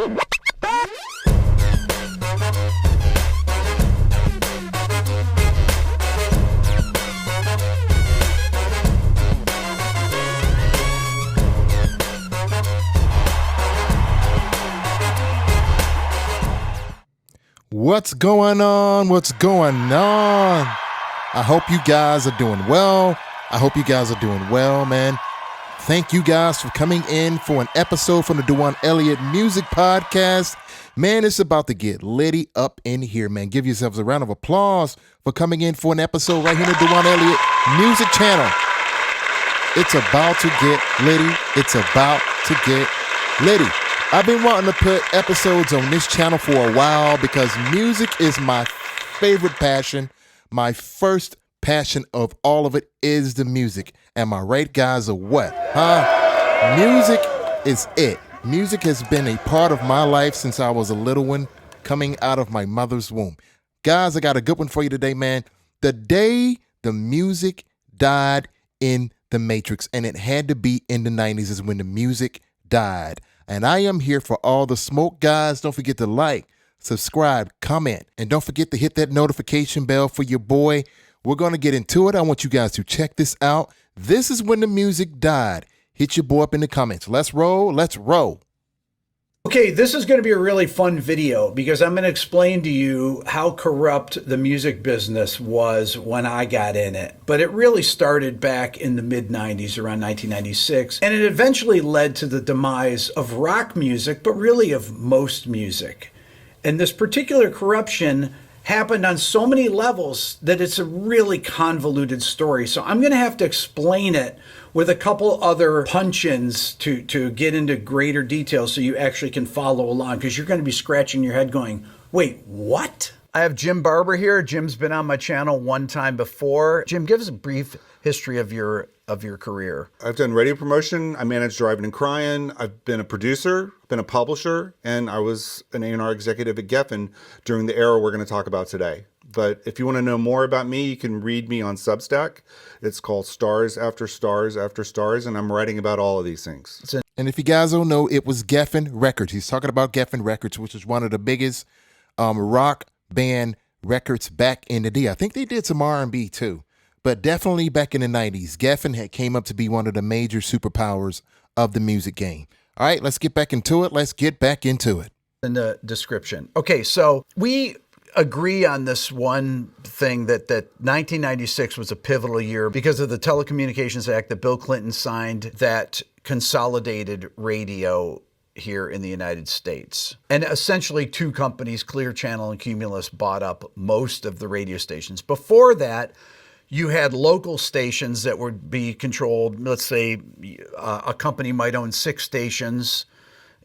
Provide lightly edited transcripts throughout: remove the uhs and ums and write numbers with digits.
What's going on? What's going on? I hope you guys are doing well. Man. Thank you guys for coming in for an episode from the Dewan Elliott Music Podcast. Man, it's about to get litty up in here, man. Give yourselves a round of applause for coming in for an episode right here in the Dewan Elliott Music Channel. It's about to get litty. I've been wanting to put episodes on this channel for a while because music is my favorite passion. My first passion of all of it is the music. Am I right, guys, or what? Music is it. Music has been a part of my life since I was a little one coming out of my mother's womb. Guys, I got a good one for you today, man. The day the music died in the Matrix, and it had to be in the 90s is when the music died. And I am here for all the smoke guys. Don't forget to like, subscribe, comment, and don't forget to hit that notification bell for your boy. We're going to get into it. I want you guys to check this out. This is when the music died. Hit your boy up in the comments. Let's roll. Okay, this is going to be a really fun video because I'm going to explain to you how corrupt the music business was when I got in it. But it really started back in the mid-90s, around 1996, and it eventually led to the demise of rock music, but really of most music. And this particular corruption happened on so many levels that it's a really convoluted story. So I'm going to have to explain it with a couple other punch-ins to get into greater detail so you actually can follow along, because you're going to be scratching your head going, wait, what? I have Jim Barber here. Jim's been on my channel one time before. Jim, give us a brief history of your career. I've done radio promotion. I managed Driving and Crying. I've been a producer, been a publisher, and I was an A&R executive at Geffen during the era we're going to talk about today. But if you want to know more about me, you can read me on Substack. It's called Stars After Stars After Stars, and I'm writing about all of these things. And if you guys don't know, it was Geffen Records. He's talking about Geffen Records, which is one of the biggest rock band records back in the day. I think they did some R&B too, but definitely back in the 90s, Geffen had came up to be one of the major superpowers of the music game. All right, let's get back into it. In the description. Okay, so we agree on this one thing that 1996 was a pivotal year because of the Telecommunications Act that Bill Clinton signed that consolidated radio here in the United States. And essentially two companies, Clear Channel and Cumulus, bought up most of the radio stations. Before that, you had local stations that would be controlled. Let's say a company might own 6 stations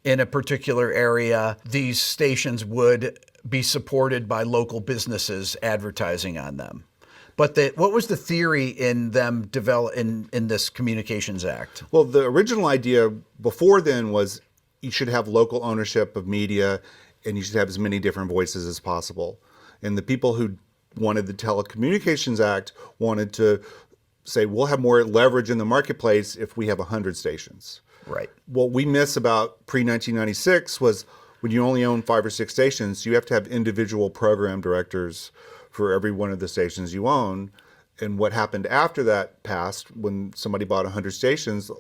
in a particular area. These stations would be supported by local businesses advertising on them. But what was the theory in them in this Communications Act? Well, the original idea before then was you should have local ownership of media and you should have as many different voices as possible. And the people who wanted the Telecommunications Act wanted to say, we'll have more leverage in the marketplace if we have 100 stations. Right. What we miss about pre-1996 was when you only own 5 or 6 stations, you have to have individual program directors for every one of the stations you own. And what happened after that passed, when somebody bought 100 stations,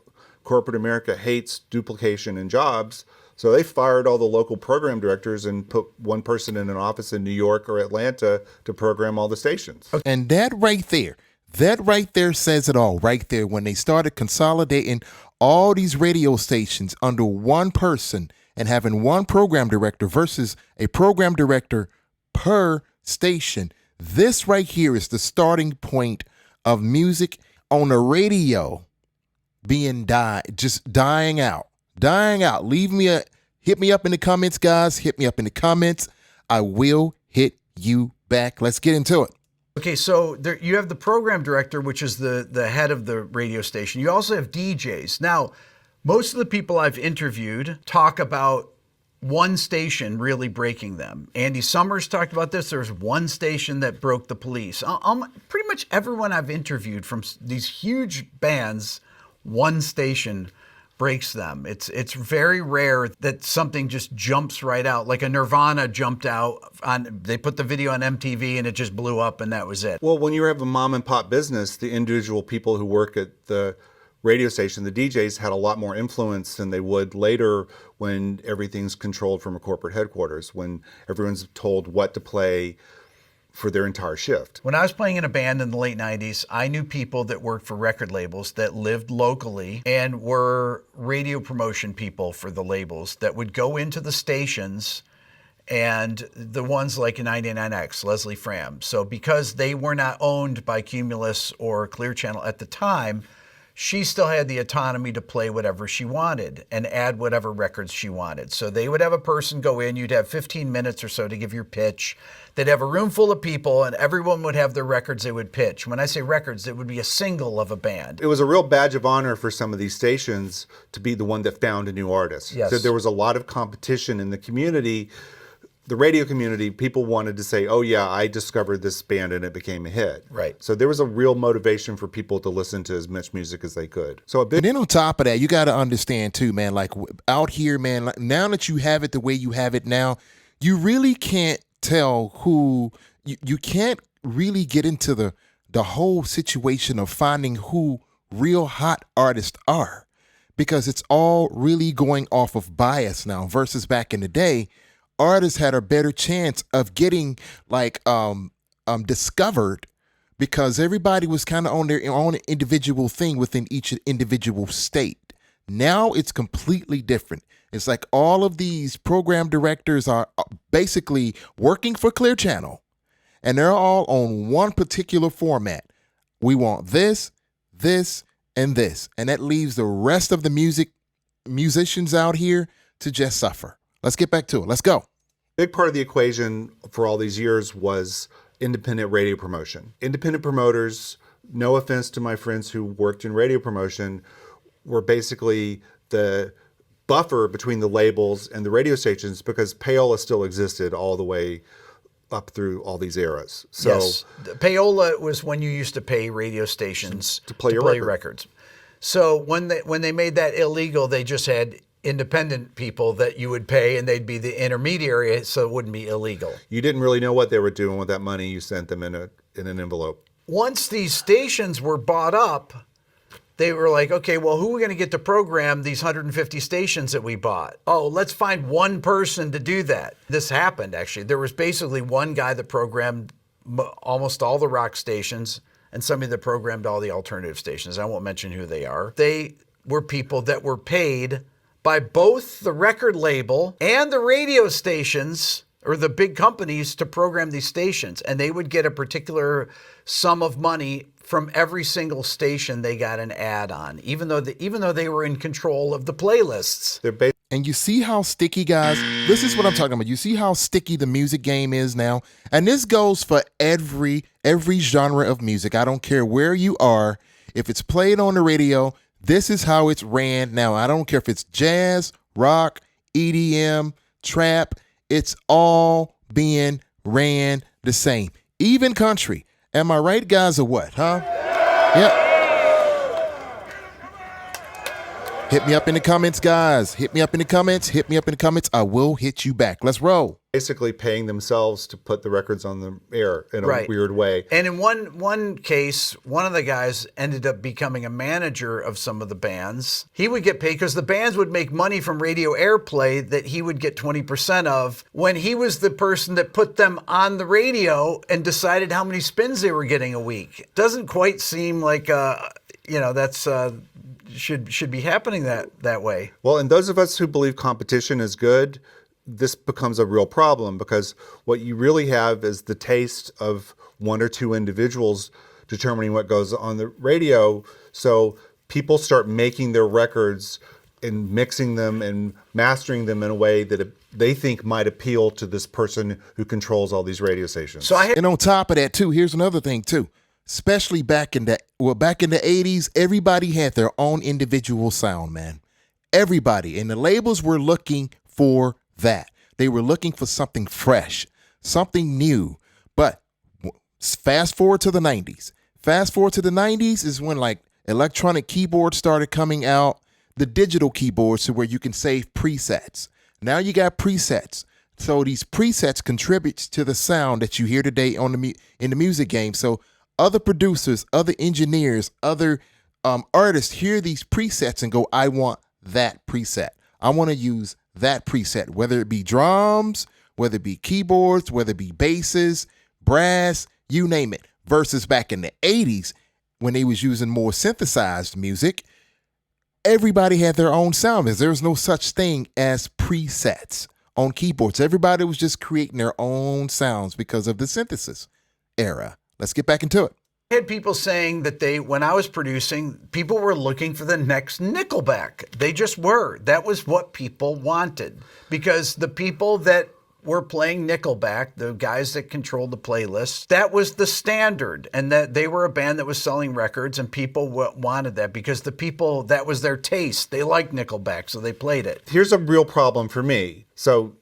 corporate America hates duplication in jobs. So they fired all the local program directors and put one person in an office in New York or Atlanta to program all the stations. And that right there says it all right there. When they started consolidating all these radio stations under one person and having one program director versus a program director per station, this right here is the starting point of music on the radio being just dying out. Hit me up in the comments, guys. Hit me up in the comments. I will hit you back. Let's get into it. Okay, so there, you have the program director, which is the head of the radio station. You also have DJs. Now, most of the people I've interviewed talk about one station really breaking them. Andy Summers talked about this. There's one station that broke the police. Pretty much everyone I've interviewed from these huge bands, one station breaks them. It's very rare that something just jumps right out. Like a Nirvana jumped out on, they put the video on MTV and it just blew up and that was it. Well, when you have a mom and pop business, the individual people who work at the radio station, the DJs, had a lot more influence than they would later when everything's controlled from a corporate headquarters, when everyone's told what to play for their entire shift. When I was playing in a band in the late 90s, I knew people that worked for record labels that lived locally and were radio promotion people for the labels that would go into the stations, and the ones like 99X, Leslie Fram. So because they were not owned by Cumulus or Clear Channel at the time, she still had the autonomy to play whatever she wanted and add whatever records she wanted. So they would have a person go in, you'd have 15 minutes or so to give your pitch. They'd have a room full of people and everyone would have their records they would pitch. When I say records, it would be a single of a band. It was a real badge of honor for some of these stations to be the one that found a new artist. Yes. So there was a lot of competition in the community. The radio community, people wanted to say, oh yeah, I discovered this band and it became a hit. Right. So there was a real motivation for people to listen to as much music as they could. So a big And then on top of that, you got to understand too, man, like out here, man, like now that you have it the way you have it now, you really can't tell who, you can't really get into the whole situation of finding who real hot artists are, because it's all really going off of bias now versus back in the day. Artists had a better chance of getting like discovered because everybody was kind of on their own individual thing within each individual state. Now it's completely different. It's like all of these program directors are basically working for Clear Channel, and they're all on one particular format. We want this, this, and this, and that leaves the rest of the musicians out here to just suffer. Let's get back to it. Let's go. Big part of the equation for all these years was independent radio promotion. Independent promoters, no offense to my friends who worked in radio promotion, were basically the buffer between the labels and the radio stations, because payola still existed all the way up through all these eras. So yes. Payola was when you used to pay radio stations to play your records. So when they made that illegal, they just had independent people that you would pay and they'd be the intermediary, so it wouldn't be illegal. You didn't really know what they were doing with that money. You sent them in an envelope. Once these stations were bought up, they were like, okay, well, who are we going to get to program these 150 stations that we bought? Oh, let's find one person to do that. This happened, actually. There was basically one guy that programmed almost all the rock stations and somebody that programmed all the alternative stations. I won't mention who they are. They were people that were paid by both the record label and the radio stations or the big companies to program these stations. And they would get a particular sum of money from every single station they got an ad on, even though they were in control of the playlists. And you see how sticky, guys, this is what I'm talking about. You see how sticky the music game is now? And this goes for every genre of music. I don't care where you are. If it's played on the radio, this is how it's ran now. I don't care if it's jazz, rock, EDM, trap. It's all being ran the same. Even country. Am I right, guys, or what, huh? Yep. Hit me up in the comments, guys. Hit me up in the comments. Hit me up in the comments. I will hit you back. Let's roll. Basically paying themselves to put the records on the air in a weird way. And in one case, one of the guys ended up becoming a manager of some of the bands. He would get paid because the bands would make money from radio airplay that he would get 20% of when he was the person that put them on the radio and decided how many spins they were getting a week. Doesn't quite seem like, that's... should be happening that way. Well, and those of us who believe competition is good, this becomes a real problem, because what you really have is the taste of one or two individuals determining what goes on the radio. So people start making their records and mixing them and mastering them in a way that they think might appeal to this person who controls all these radio stations. And on top of that too, here's another thing too. Especially back in the 80s, everybody had their own individual sound, man. Everybody. And the labels were looking for that. They were looking for something fresh, something new. But fast forward to the 90s. Fast forward to the 90s is when like electronic keyboards started coming out. the digital keyboards to where you can save presets. Now you got presets. So these presets contributes to the sound that you hear today on in the music game. So other producers, other engineers, other artists hear these presets and go, I want that preset. I want to use that preset, whether it be drums, whether it be keyboards, whether it be basses, brass, you name it. Versus back in the 80s when they was using more synthesized music, everybody had their own sound. There was no such thing as presets on keyboards. Everybody was just creating their own sounds because of the synthesis era. Let's get back into it. I had people saying that when I was producing, people were looking for the next Nickelback. They just were. That was what people wanted, because the people that were playing Nickelback, the guys that controlled the playlists, that was the standard, and that they were a band that was selling records, and people wanted that because the people, that was their taste. They liked Nickelback, so they played it. Here's a real problem for me. So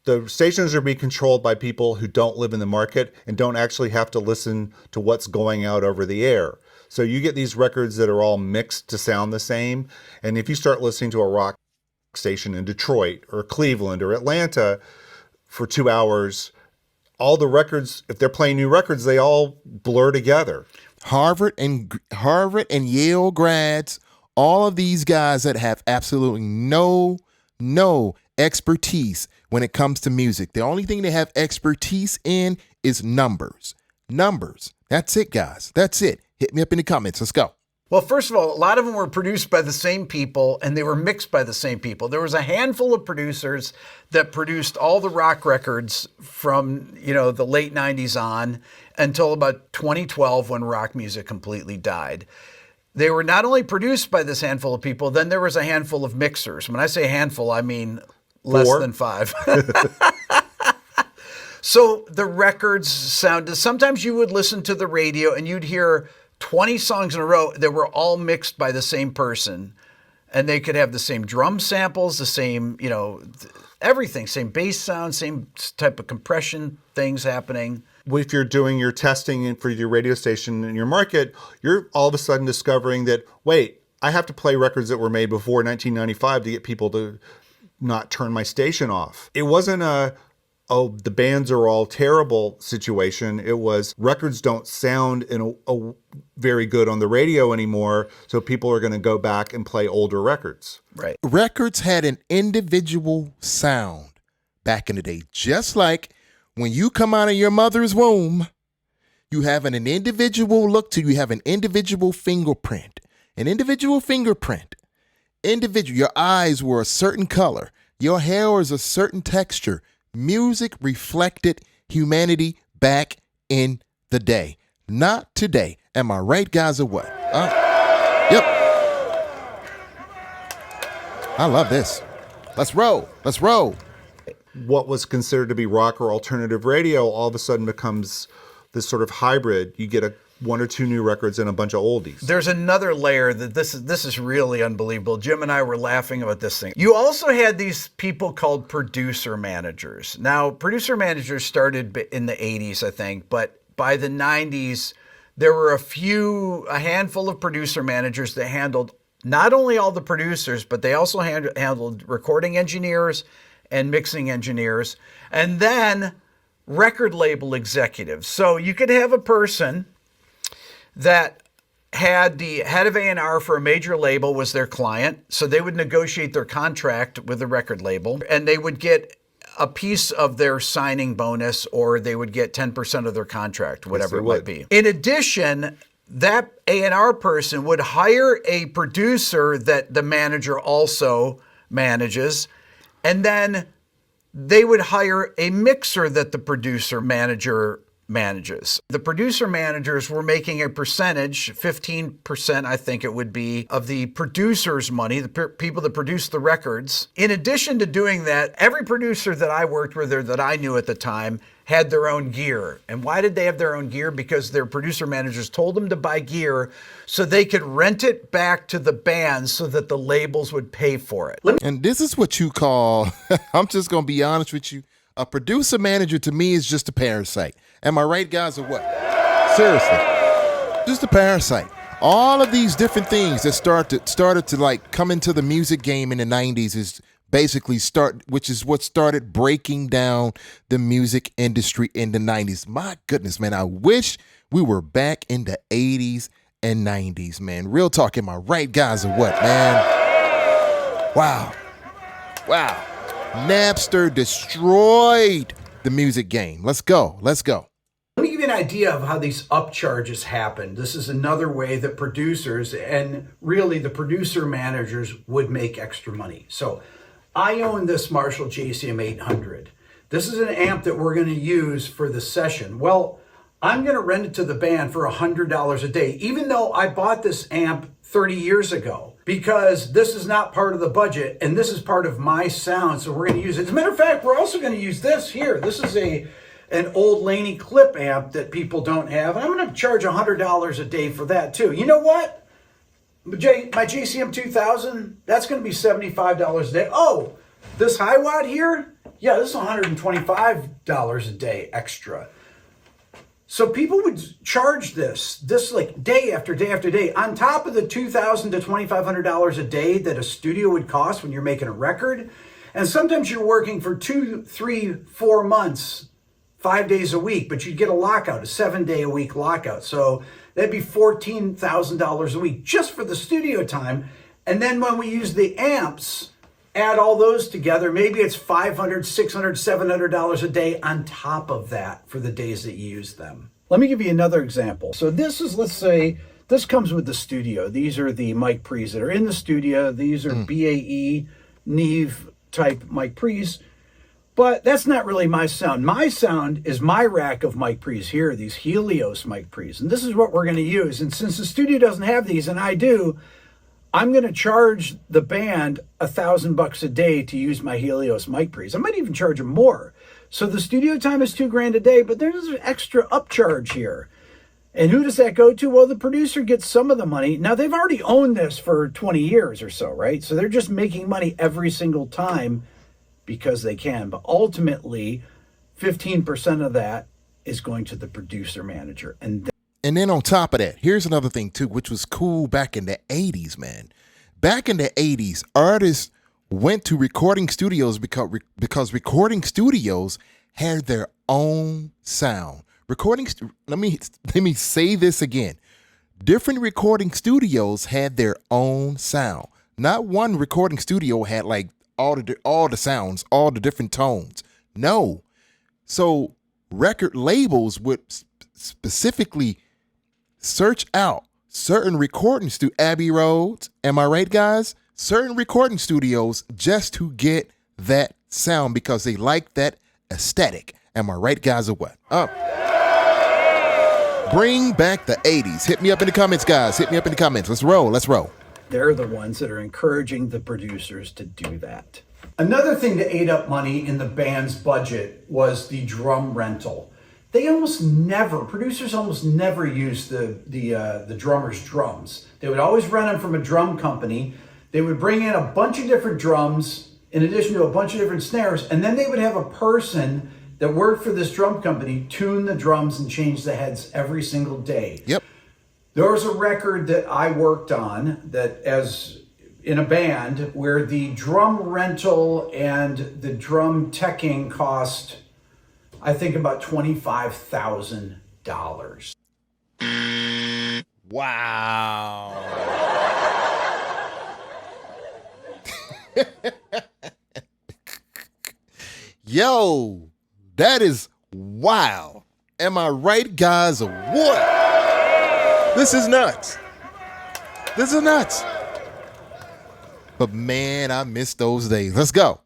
the stations are being controlled by people who don't live in the market and don't actually have to listen to what's going out over the air. So you get these records that are all mixed to sound the same. And if you start listening to a rock station in Detroit or Cleveland or Atlanta for 2 hours, all the records, if they're playing new records, they all blur together. Harvard and Yale grads, all of these guys that have absolutely no expertise when it comes to music. The only thing they have expertise in is numbers. Numbers. That's it, guys. That's it. Hit me up in the comments. Let's go. Well, first of all, a lot of them were produced by the same people, and they were mixed by the same people. There was a handful of producers that produced all the rock records from, the late 90s on until about 2012 when rock music completely died. They were not only produced by this handful of people, then there was a handful of mixers. When I say handful, I mean less than 5. So the records sounded, sometimes you would listen to the radio and you'd hear 20 songs in a row that were all mixed by the same person. And they could have the same drum samples, the same, everything, same bass sound, same type of compression things happening. If you're doing your testing for your radio station in your market, you're all of a sudden discovering that, wait, I have to play records that were made before 1995 to get people to not turn my station off. It wasn't the bands are all terrible situation. It was records don't sound a very good on the radio anymore, so people are going to go back and play older records. Right. Records had an individual sound back in the day, just like when you come out of your mother's womb, you have an individual look to you, have an individual fingerprint. An individual fingerprint. Your eyes were a certain color. Your hair was a certain texture. Music reflected humanity back in the day. Not today. Am I right, guys, or what? Yep. I love this. Let's roll. Let's roll. What was considered to be rock or alternative radio all of a sudden becomes this sort of hybrid. You get one or two new records and a bunch of oldies. There's another layer that this is really unbelievable. Jim and I were laughing about this thing. You also had these people called producer managers. Now, producer managers started in the 80s, I think, but by the 90s, there were a handful of producer managers that handled not only all the producers, but they also handled recording engineers and mixing engineers, and then record label executives. So you could have a person that had the head of A&R for a major label was their client, so they would negotiate their contract with the record label, and they would get a piece of their signing bonus, or they would get 10% of their contract, whatever it might be. In addition, that A&R person would hire a producer that the manager also manages, and then they would hire a mixer that the producer manager manages. The producer managers were making a percentage, 15%, I think it would be, of the producer's money, the people that produce the records. In addition to doing that, every producer that I worked with or that I knew at the time had their own gear. And why did they have their own gear? Because their producer managers told them to buy gear so they could rent it back to the bands so that the labels would pay for it. And this is what you call, I'm just going to be honest with you, a producer manager to me is just a parasite. Am I right, guys, or what? Seriously. Just a parasite. All of these different things that started to like come into the music game in the 90s is basically which is what started breaking down the music industry in the 90s. My goodness, man, I wish we were back in the 80s and 90s, man. Real talk, am I right, guys, or what, man? Wow. Napster destroyed the music game. Let's go. Let me give you an idea of how these upcharges happen. This is another way that producers and really the producer managers would make extra money. So I own this Marshall JCM 800. This is an amp that we're going to use for the session. Well, I'm going to rent it to the band for $100 a day, even though I bought this amp 30 years ago, because this is not part of the budget and this is part of my sound. So we're going to use it. As a matter of fact, we're also going to use this here. This is an old Laney clip amp that people don't have. And I'm going to charge $100 a day for that too. You know what? My JCM 2000, that's going to be $75 a day. Oh, this high watt here? Yeah, this is $125 a day extra. So people would charge this like day after day after day on top of the $2,000 to $2,500 a day that a studio would cost when you're making a record. And sometimes you're working for 2, 3, 4 months, 5 days a week, but you'd get a lockout, a 7-day-a-week lockout. So that'd be $14,000 a week just for the studio time. And then when we use the amps, add all those together, maybe it's $500, $600, $700 a day on top of that for the days that you use them. Let me give you another example. So this is, let's say, this comes with the studio. These are the mic pre's that are in the studio. These are BAE, Neve type mic pre's. But that's not really my sound. My sound is my rack of mic pre's here, these Helios mic pre's. And this is what we're going to use. And since the studio doesn't have these, and I do, I'm going to charge the band $1,000 a day to use my Helios mic pre's. I might even charge them more. So the studio time is $2,000 a day, but there's an extra upcharge here. And who does that go to? Well, the producer gets some of the money. Now, they've already owned this for 20 years or so, right? So they're just making money every single time because they can. But ultimately, 15% of that is going to the producer manager. And then on top of that, here's another thing too, which was cool back in the 80s, man. Back in the 80s, artists went to recording studios because recording studios had their own sound. Let me say this again. Different recording studios had their own sound. Not one recording studio had like all the sounds, all the different tones. No. So record labels would specifically search out certain recording Abbey Roads, am I right, guys? Certain recording studios just to get that sound because they like that aesthetic. Am I right, guys, or what? Bring back the 80s. Hit me up in the comments, guys. Hit me up in the comments. Let's roll. they're the ones that are encouraging the producers to do that. Another thing that ate up money in the band's budget was the drum rental. Producers almost never used the drummer's drums. They would always rent them from a drum company. They would bring in a bunch of different drums in addition to a bunch of different snares, and then they would have a person that worked for this drum company tune the drums and change the heads every single day. Yep. There was a record that I worked on that as in a band where the drum rental and the drum teching cost, I think, about $25,000. Wow. Yo, that is wild. Am I right, guys, or what? This is nuts. But man, I miss those days. Let's go.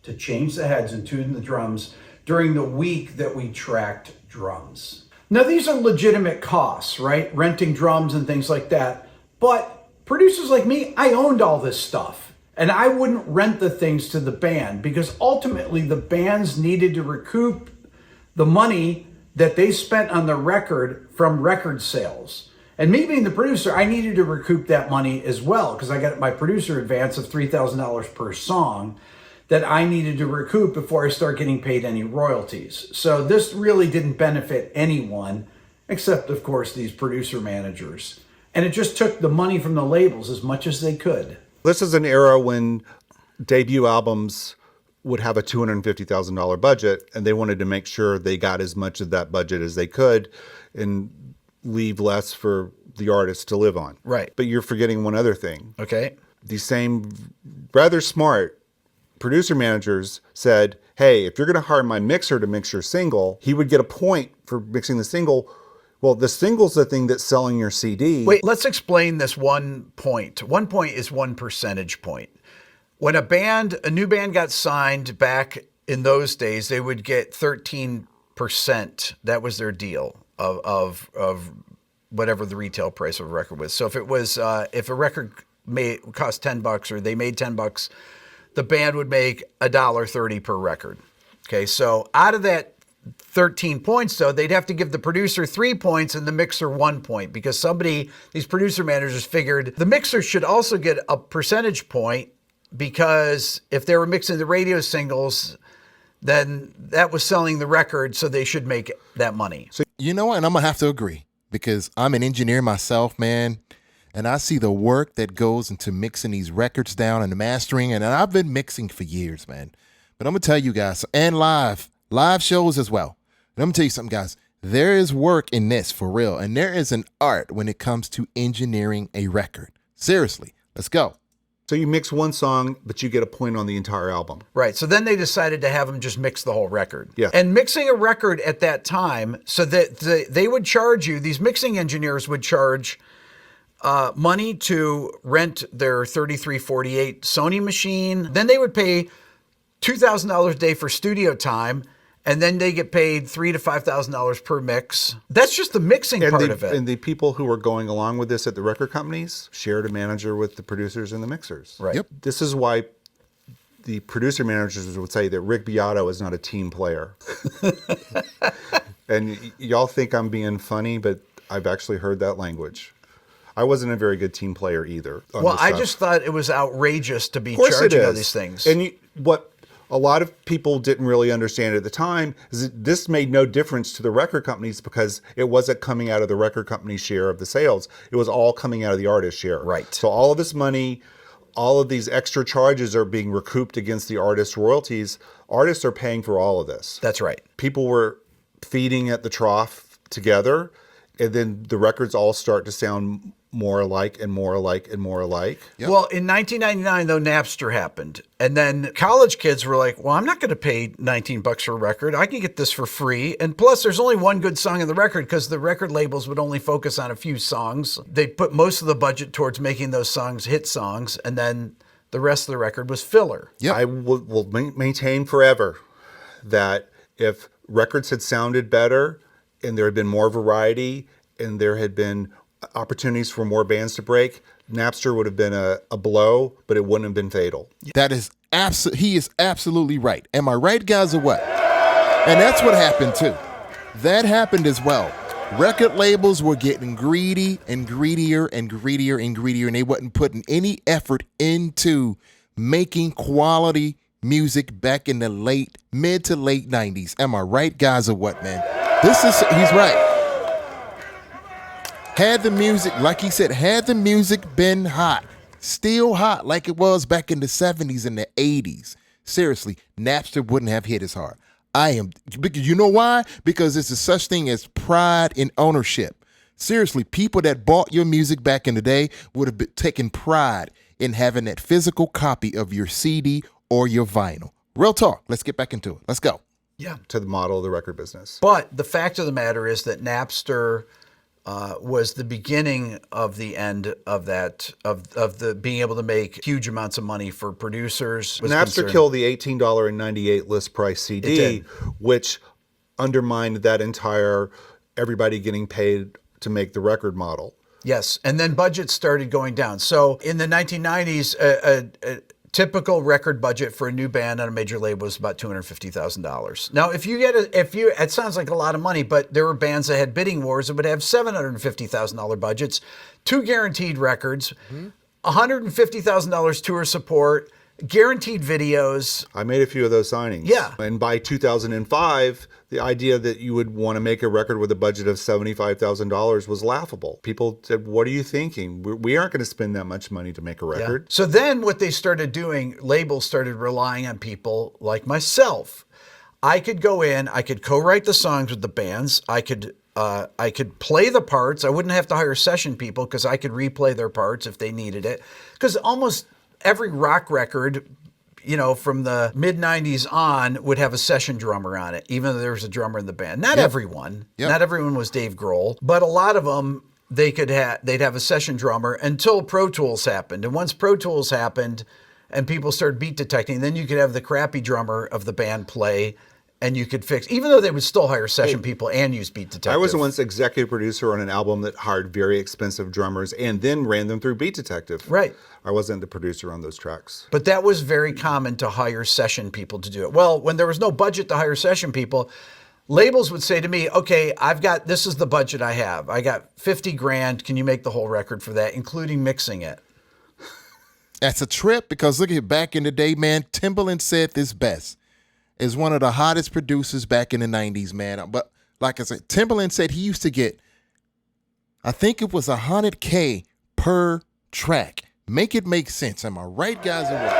To change the heads and tune the drums during the week that we tracked drums. Now, these are legitimate costs, right? Renting drums and things like that. But producers like me, I owned all this stuff. And I wouldn't rent the things to the band because ultimately the bands needed to recoup the money that they spent on the record from record sales. And me being the producer, I needed to recoup that money as well because I got my producer advance of $3,000 per song that I needed to recoup before I start getting paid any royalties. So this really didn't benefit anyone except, of course, these producer managers. And it just took the money from the labels as much as they could. This is an era when debut albums would have a $250,000 budget, and they wanted to make sure they got as much of that budget as they could and leave less for the artist to live on. Right. But you're forgetting one other thing. Okay. These same rather smart producer managers said, hey, if you're going to hire my mixer to mix your single, he would get a point for mixing the single. Well, the single's the thing that's selling your CD. Wait, let's explain this 1 point. 1 point is 1 percentage point. When a new band got signed back in those days, they would get 13%. That was their deal of whatever the retail price of a record was. So if it was, if a record cost $10 or they made $10, the band would make $1.30 per record. Okay, so out of that 13 points, though, they'd have to give the producer 3 points and the mixer 1 point, because these producer managers figured the mixer should also get a percentage point, because if they were mixing the radio singles, then that was selling the record, so they should make that money. So, you know what? And I'm going to have to agree, because I'm an engineer myself, man. And I see the work that goes into mixing these records down and the mastering. And I've been mixing for years, man. But I'm going to tell you guys, and live shows as well. And I'm going to tell you something, guys. There is work in this for real. And there is an art when it comes to engineering a record. Seriously, let's go. So you mix one song, but you get a point on the entire album. Right. So then they decided to have them just mix the whole record. Yeah. And mixing a record at that time, so that they would charge you, these mixing engineers would charge money to rent their 3348 Sony machine. Then they would pay $2,000 a day for studio time, and then they get paid $3,000 to $5,000 per mix. That's just the mixing part of it. And the people who were going along with this at the record companies shared a manager with the producers and the mixers. Right. Yep. This is why the producer managers would say that Rick Beato is not a team player. And y'all think I'm being funny, but I've actually heard that language. I wasn't a very good team player either. Well, I just thought it was outrageous to be charging all these things. And what a lot of people didn't really understand at the time is that this made no difference to the record companies, because it wasn't coming out of the record company's share of the sales. It was all coming out of the artist's share. Right. So all of this money, all of these extra charges are being recouped against the artist's royalties. Artists are paying for all of this. That's right. People were feeding at the trough together, and then the records all start to sound more alike and more alike and more alike. Yep. Well, in 1999, though, Napster happened. And then college kids were like, well, I'm not going to pay $19 for a record. I can get this for free. And plus, there's only one good song in the record, because the record labels would only focus on a few songs. They put most of the budget towards making those songs hit songs, and then the rest of the record was filler. Yep. I will maintain forever that if records had sounded better and there had been more variety and there had been opportunities for more bands to break, Napster would have been a blow, but it wouldn't have been fatal. That is he is absolutely right. Am I right, guys, or what? And that's what happened too. That happened as well. Record labels were getting greedy and greedier and greedier and greedier, and they wasn't putting any effort into making quality music back in the mid to late 90s. Am I right, guys, or what, man? He's right. Had the music, like he said, had the music been hot, still hot like it was back in the 70s and the 80s, seriously, Napster wouldn't have hit as hard. Because you know why? Because there's a such thing as pride in ownership. Seriously, people that bought your music back in the day would have taken pride in having that physical copy of your CD or your vinyl. Real talk. Let's get back into it. Let's go. Yeah. To the model of the record business. But the fact of the matter is that Napster was the beginning of the end of that, of the being able to make huge amounts of money for producers. Napster killed the $18.98 list price CD, which undermined that entire everybody getting paid to make the record model. Yes, and then budgets started going down. So in the 1990s, a typical record budget for a new band on a major label was about $250,000. Now, it sounds like a lot of money, but there were bands that had bidding wars that would have $750,000 budgets, 2 guaranteed records, $150,000 tour support, guaranteed videos. I made a few of those signings. Yeah. And by 2005, the idea that you would want to make a record with a budget of $75,000 was laughable. People said, what are you thinking? We aren't going to spend that much money to make a record. So then what they started doing, labels started relying on people like myself. I could go in, I could co-write the songs with the bands. I could play the parts. I wouldn't have to hire session people because I could replay their parts if they needed it. Because almost every rock record, you know, from the mid 90s on would have a session drummer on it, even though there was a drummer in the band. Not everyone. Not everyone was Dave Grohl, but a lot of them, they'd have a session drummer until Pro Tools happened. And once Pro Tools happened and people started beat detecting, then you could have the crappy drummer of the band play and you could fix, even though they would still hire session people and use beat detective. I was once executive producer on an album that hired very expensive drummers and then ran them through Beat Detective. Right. I wasn't the producer on those tracks. But that was very common to hire session people to do it. Well, when there was no budget to hire session people, labels would say to me, okay, this is the budget I have. I got 50 grand. Can you make the whole record for that, including mixing it? That's a trip because look at back in the day, man, Timbaland said this best. Is one of the hottest producers back in the 90s, man. But like I said, Timbaland said he used to get, I think it was $100K per track. Make it make sense. Am I right, guys, or what?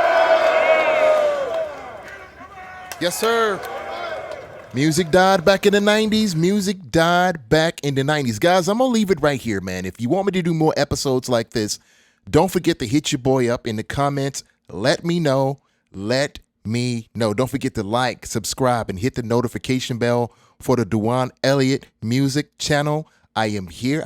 Yes, sir. Music died back in the 90s. Music died back in the 90s. Guys, I'm going to leave it right here, man. If you want me to do more episodes like this, don't forget to hit your boy up in the comments. Let me know. Don't forget to like, subscribe, and hit the notification bell for the Duane Elliott Music channel. I am here.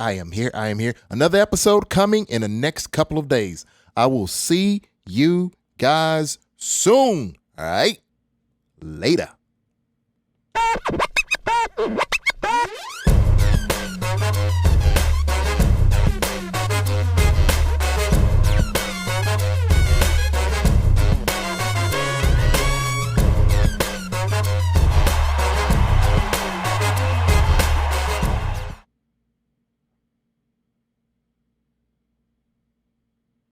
Another episode coming in the next couple of days. I will see you guys soon. All right. Later.